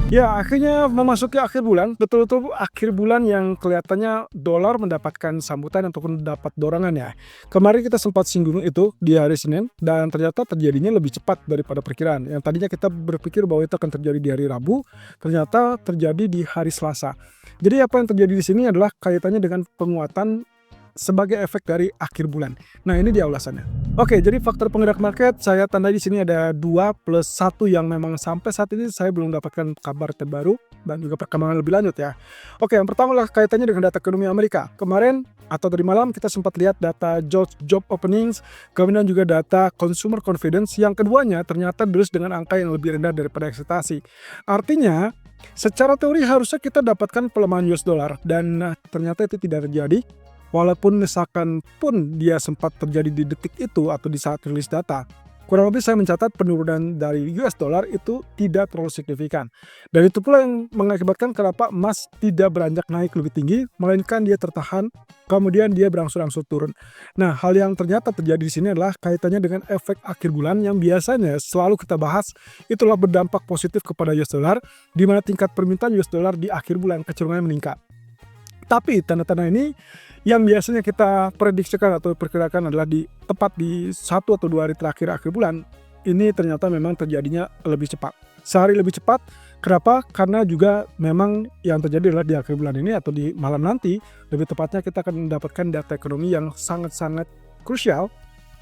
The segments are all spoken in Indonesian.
Ya, akhirnya memasuki akhir bulan, betul-betul akhir bulan yang kelihatannya dolar mendapatkan sambutan ataupun dapat dorongan ya. Kemarin kita sempat singgung itu di hari Senin dan ternyata terjadinya lebih cepat daripada perkiraan. Yang tadinya kita berpikir bahwa itu akan terjadi di hari Rabu, ternyata terjadi di hari Selasa. Jadi apa yang terjadi di sini adalah kaitannya dengan penguatan sebagai efek dari akhir bulan. Nah, ini dia ulasannya. Oke, jadi faktor penggerak market saya tandai di sini ada 2 plus 1 yang memang sampai saat ini saya belum dapatkan kabar terbaru dan juga perkembangan lebih lanjut ya. Oke, yang pertama adalah kaitannya dengan data ekonomi Amerika. Kemarin atau tadi malam kita sempat lihat data job openings, kemudian juga data consumer confidence yang keduanya ternyata terus dengan angka yang lebih rendah daripada ekspektasi. Artinya, secara teori harusnya kita dapatkan pelemahan US dollar dan ternyata itu tidak terjadi. Walaupun misalkan pun dia sempat terjadi di detik itu atau di saat rilis data, kurang lebih saya mencatat penurunan dari US dollar itu tidak terlalu signifikan. Dan itu pula yang mengakibatkan kenapa emas tidak beranjak naik lebih tinggi, melainkan dia tertahan, kemudian dia berangsur-angsur turun. Nah, hal yang ternyata terjadi di sini adalah kaitannya dengan efek akhir bulan yang biasanya selalu kita bahas, itulah berdampak positif kepada US dollar, di mana tingkat permintaan US dollar di akhir bulan kecenderungannya meningkat. Tapi tanda-tanda ini yang biasanya kita prediksikan atau perkirakan adalah tepat di 1 atau 2 hari terakhir akhir bulan, ini ternyata memang terjadinya lebih cepat. Sehari lebih cepat, kenapa? Karena juga memang yang terjadi adalah di akhir bulan ini atau di malam nanti, lebih tepatnya kita akan mendapatkan data ekonomi yang sangat-sangat krusial.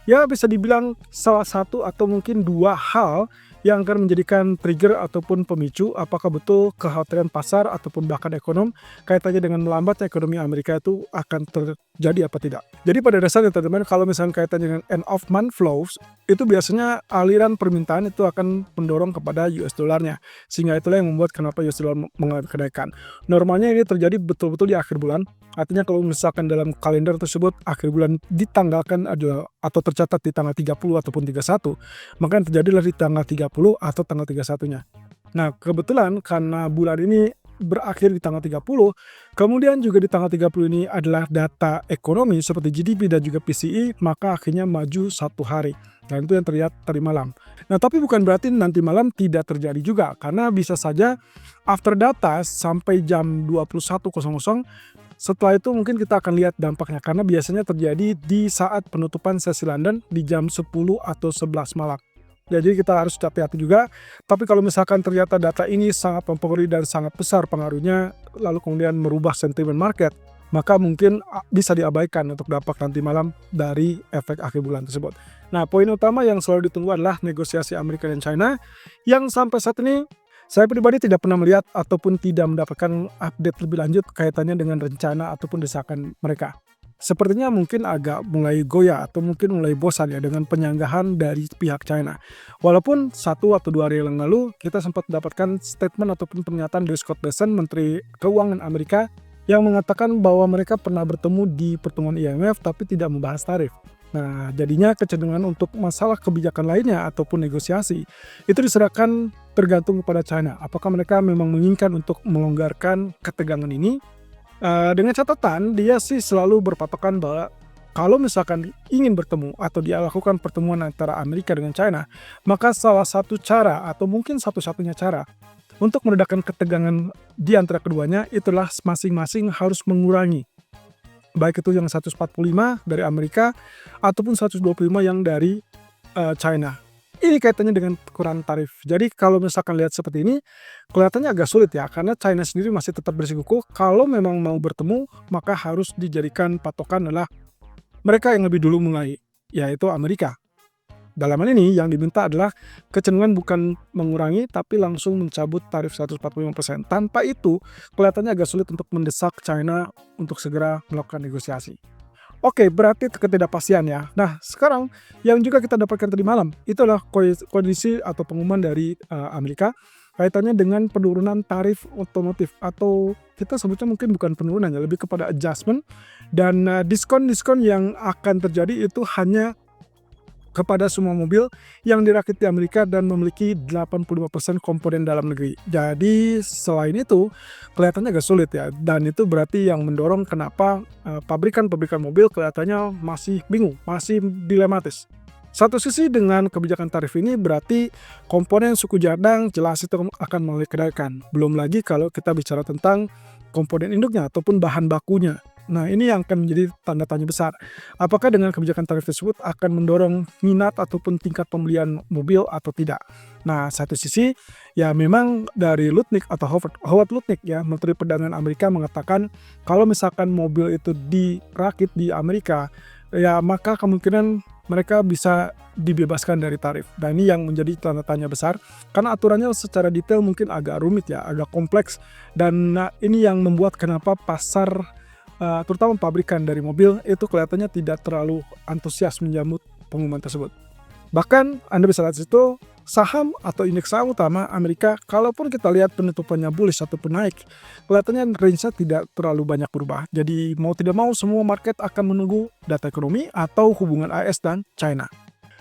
Ya, bisa dibilang salah satu atau mungkin 2 hal yang akan menjadikan trigger ataupun pemicu apakah betul kekhawatiran pasar ataupun bahkan ekonom kaitannya dengan melambatnya ekonomi Amerika itu akan terjadi apa tidak. Jadi pada dasarnya teman-teman, kalau misalnya kaitannya dengan end of month flows, itu biasanya aliran permintaan itu akan mendorong kepada US dollarnya. Sehingga itulah yang membuat kenapa US dollar mengalami kenaikan. Normalnya ini terjadi betul-betul di akhir bulan. Artinya kalau misalkan dalam kalender tersebut akhir bulan ditanggalkan adalah atau tercatat di tanggal 30 ataupun 31, maka yang terjadilah di tanggal 30 atau tanggal 31-nya. Nah, kebetulan karena bulan ini berakhir di tanggal 30, kemudian juga di tanggal 30 ini adalah data ekonomi seperti GDP dan juga PCE, maka akhirnya maju 1 hari. Dan itu yang terlihat tadi malam. Nah, tapi bukan berarti nanti malam tidak terjadi juga, karena bisa saja after data sampai jam 21.00, setelah itu mungkin kita akan lihat dampaknya, karena biasanya terjadi di saat penutupan sesi London di jam 10 atau 11 malam. Jadi kita harus hati-hati juga. Tapi kalau misalkan ternyata data ini sangat mempengaruhi dan sangat besar pengaruhnya, lalu kemudian merubah sentimen market, maka mungkin bisa diabaikan untuk dampak nanti malam dari efek akhir bulan tersebut. Nah, poin utama yang selalu ditunggu adalah negosiasi Amerika dan China, yang sampai saat ini saya pribadi tidak pernah melihat ataupun tidak mendapatkan update lebih lanjut kaitannya dengan rencana ataupun desakan mereka. Sepertinya mungkin agak mulai goyah atau mungkin mulai bosan ya dengan penyanggahan dari pihak China. Walaupun 1 atau 2 hari yang lalu kita sempat mendapatkan statement ataupun pernyataan dari Scott Bessent, Menteri Keuangan Amerika, yang mengatakan bahwa mereka pernah bertemu di pertemuan IMF tapi tidak membahas tarif. Nah, jadinya kecenderungan untuk masalah kebijakan lainnya ataupun negosiasi itu diserahkan tergantung kepada China. Apakah mereka memang menginginkan untuk melonggarkan ketegangan ini? Dengan catatan dia sih selalu berpatokan bahwa kalau misalkan ingin bertemu atau dia lakukan pertemuan antara Amerika dengan China, maka salah satu cara atau mungkin satu-satunya cara untuk meredakan ketegangan di antara keduanya itulah masing-masing harus mengurangi, baik itu yang 145 dari Amerika ataupun 125 yang dari China. Ini kaitannya dengan ukuran tarif. Jadi kalau misalkan lihat seperti ini, kelihatannya agak sulit ya, karena China sendiri masih tetap bersikukuh kalau memang mau bertemu, maka harus dijadikan patokan adalah mereka yang lebih dulu mulai, yaitu Amerika. Dalam hal ini yang diminta adalah kecenderungan bukan mengurangi, tapi langsung mencabut tarif 145%. Tanpa itu, kelihatannya agak sulit untuk mendesak China untuk segera melakukan negosiasi. Oke, berarti ketidakpastian ya. Nah, sekarang yang juga kita dapatkan tadi malam, itu adalah kondisi atau pengumuman dari Amerika kaitannya dengan penurunan tarif otomotif, atau kita sebutnya mungkin bukan penurunan ya, lebih kepada adjustment, dan diskon-diskon yang akan terjadi itu hanya kepada semua mobil yang dirakit di Amerika dan memiliki 85% komponen dalam negeri. Jadi selain itu kelihatannya agak sulit ya, dan itu berarti yang mendorong kenapa pabrikan-pabrikan mobil kelihatannya masih bingung, masih dilematis. Satu sisi dengan kebijakan tarif ini berarti komponen suku cadang jelas itu akan mulai kenaikan. Belum lagi kalau kita bicara tentang komponen induknya ataupun bahan bakunya. Nah, ini yang akan menjadi tanda tanya besar. Apakah dengan kebijakan tarif tersebut akan mendorong minat ataupun tingkat pembelian mobil atau tidak? Nah, satu sisi ya memang dari Lutnick atau Howard Lutnick ya, Menteri Perdagangan Amerika mengatakan kalau misalkan mobil itu dirakit di Amerika, ya maka kemungkinan mereka bisa dibebaskan dari tarif. Nah, ini yang menjadi tanda tanya besar karena aturannya secara detail mungkin agak rumit ya, agak kompleks, dan ini yang membuat kenapa pasar terutama pabrikan dari mobil itu kelihatannya tidak terlalu antusias menyambut pengumuman tersebut. Bahkan Anda bisa lihat situ saham atau indeks saham utama Amerika, kalaupun kita lihat penutupannya bullish ataupun naik, kelihatannya range-nya tidak terlalu banyak berubah. Jadi mau tidak mau semua market akan menunggu data ekonomi atau hubungan AS dan China.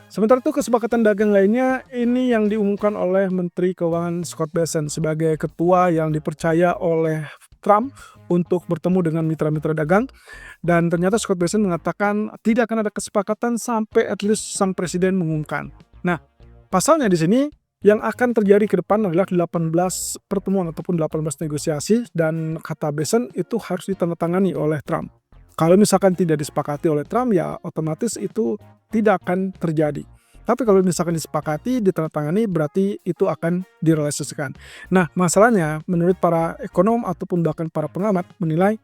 Sementara itu kesepakatan dagang lainnya ini yang diumumkan oleh Menteri Keuangan Scott Bessent sebagai ketua yang dipercaya oleh Trump untuk bertemu dengan mitra-mitra dagang, dan ternyata Scott Bessent mengatakan tidak akan ada kesepakatan sampai at least sang presiden mengumumkan. Nah, pasalnya di sini yang akan terjadi ke depan adalah 18 pertemuan ataupun 18 negosiasi, dan kata Bessent itu harus ditandatangani oleh Trump. Kalau misalkan tidak disepakati oleh Trump ya otomatis itu tidak akan terjadi. Tapi kalau misalkan disepakati, ditandatangani, berarti itu akan direalisasikan. Nah, masalahnya menurut para ekonom ataupun bahkan para pengamat menilai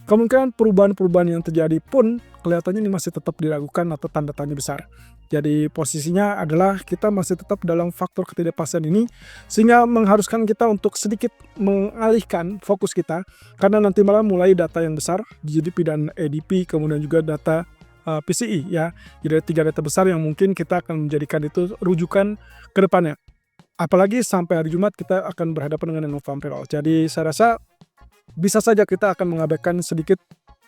kemungkinan perubahan-perubahan yang terjadi pun kelihatannya ini masih tetap diragukan atau tanda tanya besar. Jadi posisinya adalah kita masih tetap dalam faktor ketidakpastian ini, sehingga mengharuskan kita untuk sedikit mengalihkan fokus kita, karena nanti malam mulai data yang besar, GDP dan ADP, kemudian juga data PCE ya. Jadi ada 3 data besar yang mungkin kita akan menjadikan itu rujukan ke depannya. Apalagi sampai hari Jumat kita akan berhadapan dengan non-farm payroll. Jadi saya rasa bisa saja kita akan mengabaikan sedikit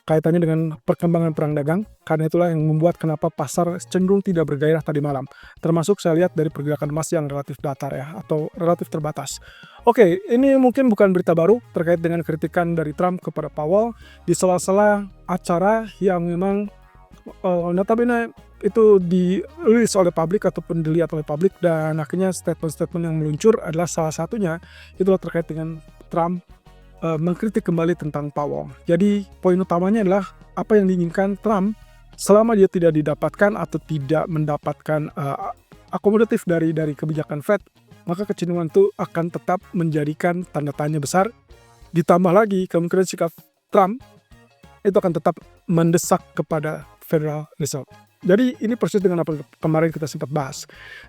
kaitannya dengan perkembangan perang dagang, karena itulah yang membuat kenapa pasar cenderung tidak bergairah tadi malam. Termasuk saya lihat dari pergerakan emas yang relatif datar ya, atau relatif terbatas. Oke, ini mungkin bukan berita baru terkait dengan kritikan dari Trump kepada Powell di sela-sela acara yang memang notabene itu dirilis oleh publik ataupun dilihat oleh publik, dan akhirnya statement-statement yang meluncur adalah salah satunya itulah terkait dengan Trump mengkritik kembali tentang Powell. Jadi poin utamanya adalah apa yang diinginkan Trump selama dia tidak didapatkan atau tidak mendapatkan akomodatif dari kebijakan Fed, maka kecenderungan itu akan tetap menjadikan tanda tanya besar. Ditambah lagi kemungkinan sikap Trump itu akan tetap mendesak kepada Federal Reserve. Jadi ini persis dengan apa kemarin kita sempat bahas.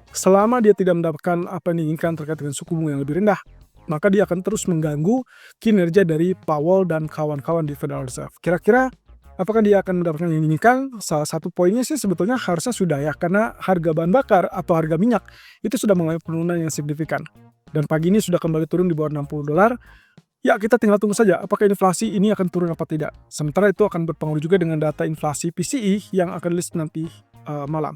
Selama dia tidak mendapatkan apa yang diinginkan terkait dengan suku bunga yang lebih rendah, maka dia akan terus mengganggu kinerja dari Powell dan kawan-kawan di Federal Reserve. Kira-kira apakah dia akan mendapatkan yang diinginkan? Salah satu poinnya sih sebetulnya harusnya sudah ya, karena harga bahan bakar atau harga minyak itu sudah mengalami penurunan yang signifikan. Dan pagi ini sudah kembali turun di bawah $60. Ya, kita tinggal tunggu saja apakah inflasi ini akan turun apa tidak. Sementara itu akan berpengaruh juga dengan data inflasi PCE yang akan rilis nanti malam.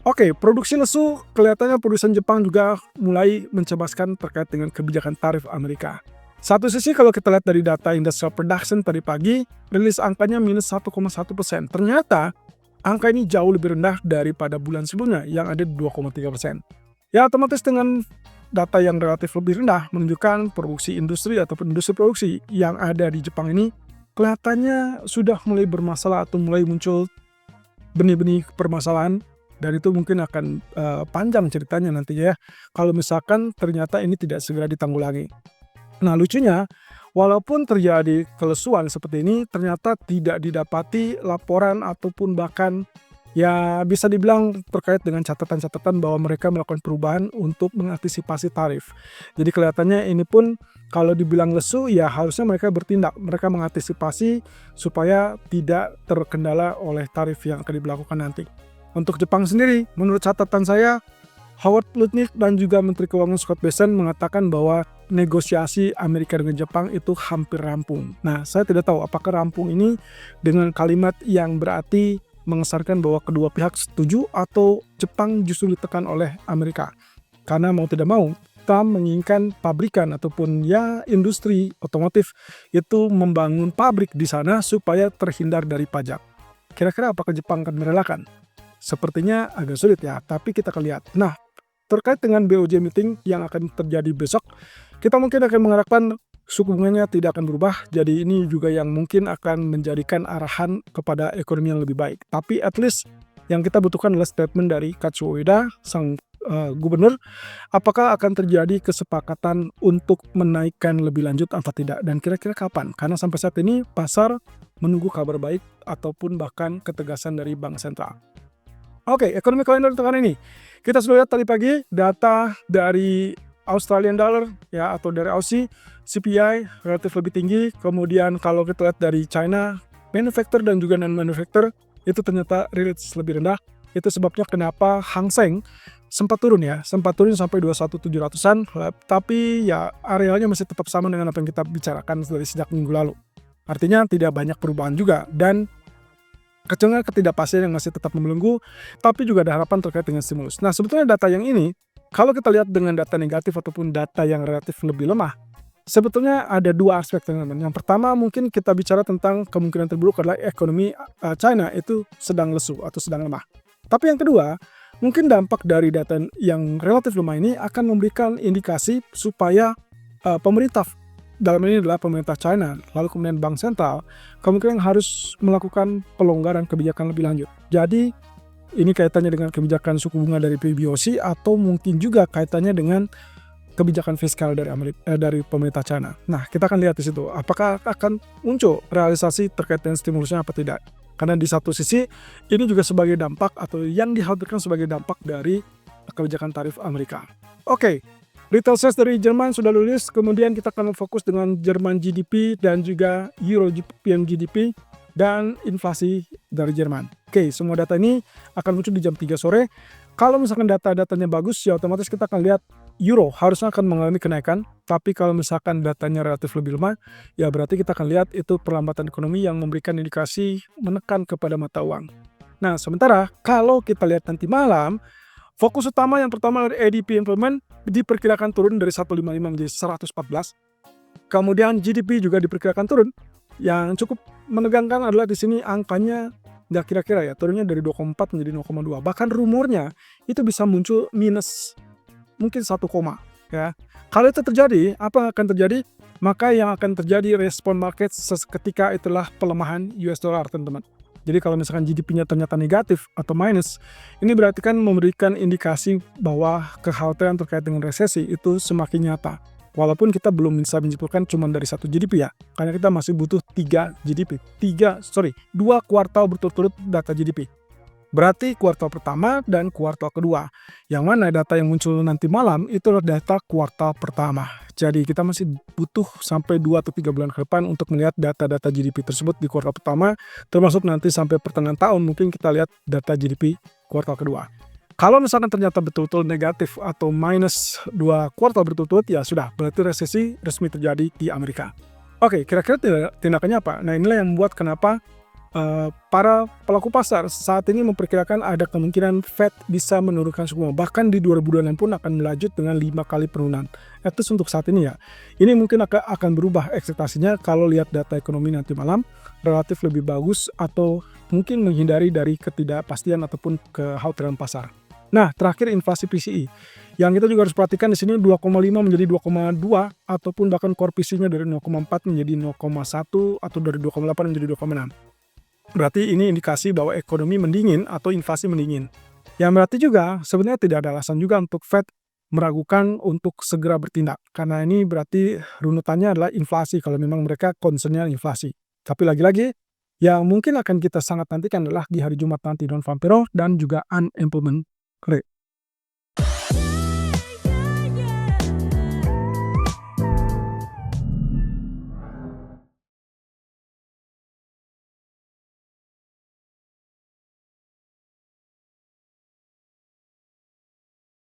Oke, produksi lesu kelihatannya produsen Jepang juga mulai mencebaskan terkait dengan kebijakan tarif Amerika. Satu sisi kalau kita lihat dari data industrial production tadi pagi, rilis angkanya minus 1,1%. Ternyata angka ini jauh lebih rendah daripada bulan sebelumnya yang ada 2,3%. Ya, otomatis dengan data yang relatif lebih rendah menunjukkan produksi industri ataupun industri produksi yang ada di Jepang ini kelihatannya sudah mulai bermasalah atau mulai muncul benih-benih permasalahan, dan itu mungkin akan panjang ceritanya nantinya ya kalau misalkan ternyata ini tidak segera ditanggulangi. Nah, lucunya walaupun terjadi kelesuan seperti ini, ternyata tidak didapati laporan ataupun bahkan ya bisa dibilang terkait dengan catatan-catatan bahwa mereka melakukan perubahan untuk mengantisipasi tarif. Jadi kelihatannya ini pun kalau dibilang lesu ya harusnya mereka bertindak, mereka mengantisipasi supaya tidak terkendala oleh tarif yang akan diberlakukan nanti. Untuk Jepang sendiri, menurut catatan saya, Howard Lutnick dan juga Menteri Keuangan Scott Bessent mengatakan bahwa negosiasi Amerika dengan Jepang itu hampir rampung. Nah, saya tidak tahu apakah rampung ini dengan kalimat yang berarti mengesankan bahwa kedua pihak setuju atau Jepang justru ditekan oleh Amerika. Karena mau tidak mau, Trump menginginkan pabrikan ataupun ya industri otomotif itu membangun pabrik di sana supaya terhindar dari pajak. Kira-kira apakah Jepang akan merelakan? sepertinya agak sulit ya, tapi kita akan lihat. Nah, terkait dengan BOJ meeting yang akan terjadi besok, kita mungkin akan mengharapkan suku bunganya tidak akan berubah, jadi ini juga yang mungkin akan menjadikan arahan kepada ekonomi yang lebih baik. Tapi at least yang kita butuhkan adalah statement dari Katsuo Ueda, sang gubernur, apakah akan terjadi kesepakatan untuk menaikkan lebih lanjut apa tidak, dan kira-kira kapan? Karena sampai saat ini pasar menunggu kabar baik ataupun bahkan ketegasan dari bank sentral. Oke, ekonomi kalender untuk hari ini. Kita sudah lihat tadi pagi data dari Australian dollar ya, atau dari Aussie, CPI relatif lebih tinggi. Kemudian kalau kita lihat dari China, manufacturer dan juga non-manufacturer itu ternyata relatif lebih rendah. Itu sebabnya kenapa Hang Seng sempat turun ya, sempat turun sampai 21.700-an, tapi ya arealnya masih tetap sama dengan apa yang kita bicarakan dari sejak minggu lalu. Artinya tidak banyak perubahan juga, dan kecil ketidakpastian yang masih tetap membelenggu, tapi juga ada harapan terkait dengan stimulus. Nah, sebetulnya data yang ini, kalau kita lihat dengan data negatif ataupun data yang relatif lebih lemah, sebetulnya ada dua aspek, teman-teman. Yang pertama mungkin kita bicara tentang kemungkinan terburuk adalah ekonomi China itu sedang lesu atau sedang lemah. Tapi yang kedua, mungkin dampak dari data yang relatif lemah ini akan memberikan indikasi supaya pemerintah, dalam ini adalah pemerintah China, lalu kemudian bank sentral, kemungkinan harus melakukan pelonggaran kebijakan lebih lanjut. Jadi ini kaitannya dengan kebijakan suku bunga dari PBOC atau mungkin juga kaitannya dengan kebijakan fiskal dari pemerintah China. Nah, kita akan lihat di situ apakah akan muncul realisasi terkait dengan stimulusnya apa tidak. Karena di satu sisi ini juga sebagai dampak atau yang dikhawatirkan sebagai dampak dari kebijakan tarif Amerika. Oke, retail sales dari Jerman sudah lulus, kemudian kita akan fokus dengan Jerman GDP dan juga Euro PM GDP dan inflasi dari Jerman. Oke, semua data ini akan muncul di jam 3 sore. Kalau misalkan data-datanya bagus, ya otomatis kita akan lihat Euro harusnya akan mengalami kenaikan, tapi kalau misalkan datanya relatif lebih lemah, ya berarti kita akan lihat itu perlambatan ekonomi yang memberikan indikasi menekan kepada mata uang. Nah, sementara kalau kita lihat nanti malam, fokus utama yang pertama dari ADP implement diperkirakan turun dari 155 menjadi 114. Kemudian GDP juga diperkirakan turun. Yang cukup menegangkan adalah di sini angkanya nggak kira-kira ya, turunnya dari 2,4 menjadi 0,2. Bahkan rumornya itu bisa muncul minus mungkin 1, ya. Kalau itu terjadi, apa yang akan terjadi? Maka yang akan terjadi respon market seketika itulah pelemahan US dollar, teman-teman. Jadi kalau misalkan GDP-nya ternyata negatif atau minus, ini berarti kan memberikan indikasi bahwa kekhawatiran terkait dengan resesi itu semakin nyata. Walaupun kita belum bisa menyimpulkan cuma dari satu GDP ya, karena kita masih butuh 2 kuartal berturut-turut data GDP. Berarti kuartal pertama dan kuartal kedua. Yang mana data yang muncul nanti malam itu adalah data kuartal pertama. Jadi kita masih butuh sampai 2 atau 3 bulan ke depan untuk melihat data-data GDP tersebut di kuartal pertama, termasuk nanti sampai pertengahan tahun mungkin kita lihat data GDP kuartal kedua. Kalau misalkan ternyata betul-betul negatif atau minus 2 kuartal berturut-turut, ya sudah, berarti resesi resmi terjadi di Amerika. Oke, kira-kira tindakannya apa? Nah, inilah yang membuat kenapa para pelaku pasar saat ini memperkirakan ada kemungkinan Fed bisa menurunkan suku bunga. Bahkan di 2000-an pun akan melanjut dengan 5 kali penurunan. Itu untuk saat ini ya. Ini mungkin akan berubah ekspektasinya kalau lihat data ekonomi nanti malam relatif lebih bagus atau mungkin menghindari dari ketidakpastian ataupun kekhawatiran pasar. Nah, terakhir inflasi PCE. Yang kita juga harus perhatikan di sini 2,5 menjadi 2,2 ataupun bahkan core PCE-nya dari 0,4 menjadi 0,1 atau dari 2,8 menjadi 2,6. Berarti ini indikasi bahwa ekonomi mendingin atau inflasi mendingin. Yang berarti juga sebenarnya tidak ada alasan juga untuk Fed meragukan untuk segera bertindak. Karena ini berarti runutannya adalah inflasi kalau memang mereka concernnya inflasi. Tapi lagi-lagi yang mungkin akan kita sangat nantikan adalah di hari Jumat nanti non-farm payroll dan juga unemployment rate.